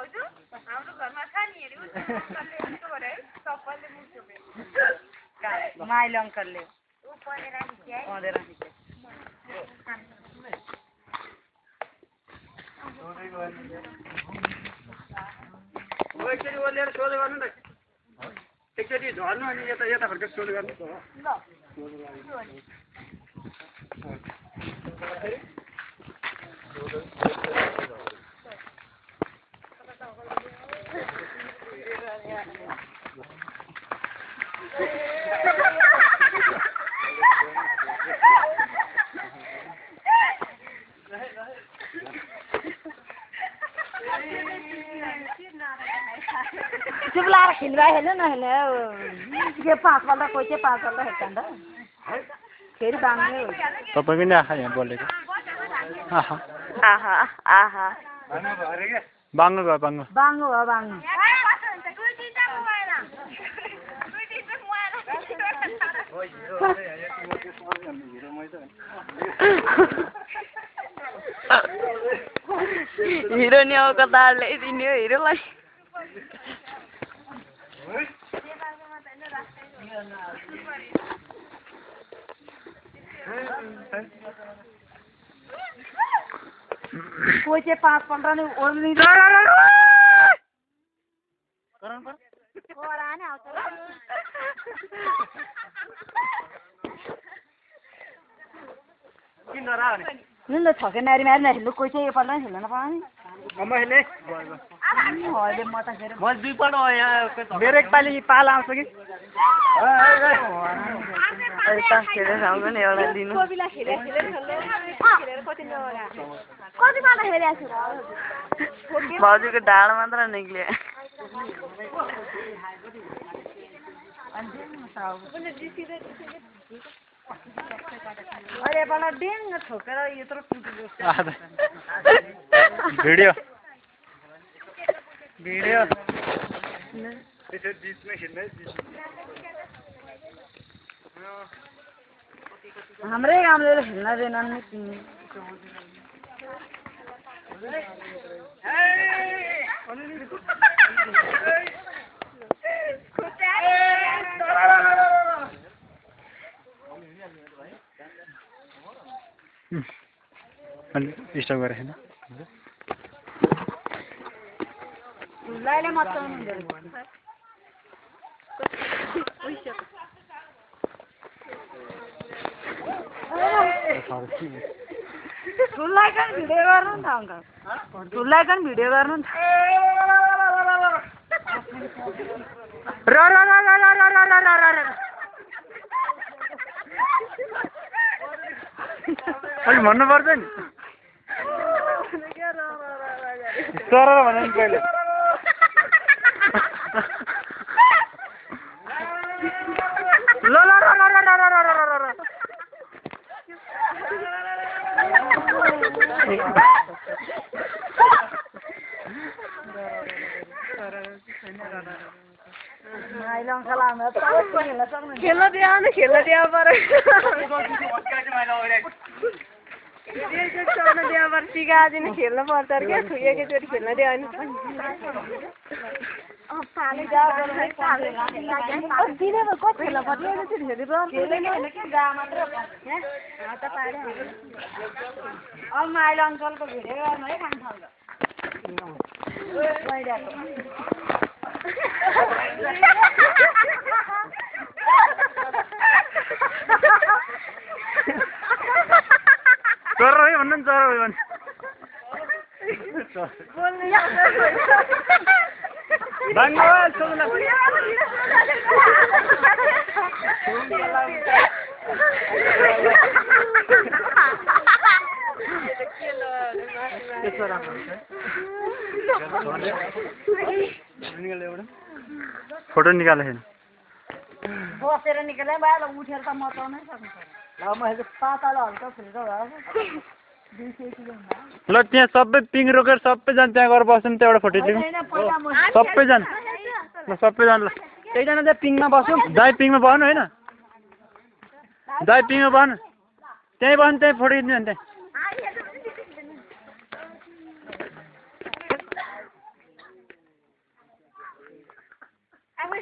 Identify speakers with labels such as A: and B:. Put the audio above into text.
A: भाउजू हाम्रो घरमा छ नि हेरि उसले भने सबैले मुक्यो माइलो अंकलले उ पढेर राखिए
B: एकचोटि ओलेर सोधो गर्नु न एकचोटि झर्नु अनि यता यता फर्केर सोधो गर्नु ल
A: चुप लाएर खेल्नु हेर्नु न के 5 बल्दा कोही चाहिँ 5 बल्दा हेर्छन् त फेरि बाङ्गो
C: तपाईको नि आँखा यहाँ बोलेको आहा
A: आहा आहा
C: बाङ्गो गयो बाङ्गो
A: बाङ्गो हो बाङ्गो हिरो नि औकातदार ल्याइदिने हो हिरोलाई कोही चाहिँ 5 15 नि ओर्लिन्छ कोरा नि आउँछ
B: किन नरा भने
A: निन छके नारी मारि नखेल्नु कोही चाहिँ एकपल्ट नि खेल्न पाउने
B: अम्मा हेले
A: अहिले म त फेरि
B: म दुई पल्ट यहाँ मेरो एकपालि पाल आउँछ कि
A: अहिले त खेलेर आउँछ नि एउटा दिनु कोबिला खेलेर कति नरा कति पल्ट खेलेको छु भाउजूको ढाड मात्र निक्ल्यो अरे बला डेङ ठोकेर यत्रो
C: भिडियो
A: हाम्रै गाउँले खेल्न दिएनन् नि
C: डिस्टर्ब गरेँ हैन
A: लाइले मचाउनु हुँदैन ठुल्लाई कन भिडियो गर्नु नि त अङ्कल ठुल्लाई कन भिडियो गर्नु नि र
C: अलि भन्नु पर्छ नि तर भने नि पहिले
B: ल
A: खेल्न दिया पऱ्यो टिका आज खेल्न पर्छ क्या एकैचोटि खेल्न दियो भने अब अहिले अङ्कलको भिडियो गर्नु है खान्छ
C: चरा है भन्नु नि चरा भने फोटो निकाले छैन
A: बसेर निकाले बाहिर उठेर त मचाउनै सक्नु पर्यो म पातालो हल्का फुल्का भयो 200 किलो
C: ल त्यहाँ सबै पिङ रोकेर सबैजना त्यहाँ गएर बस्छौँ त्यहाँबाट फोटो लिउँ सबैजना ल सबैजना ल
B: त्यहीजना चाहिँ पिङमा बसौँ
C: दाइ पिङमा बस्नु होइन दाइ पिङमा बस्नु त्यहीँ बस्नु त्यहीँ फोटो खिच्नु नि त्यहाँ
A: आफै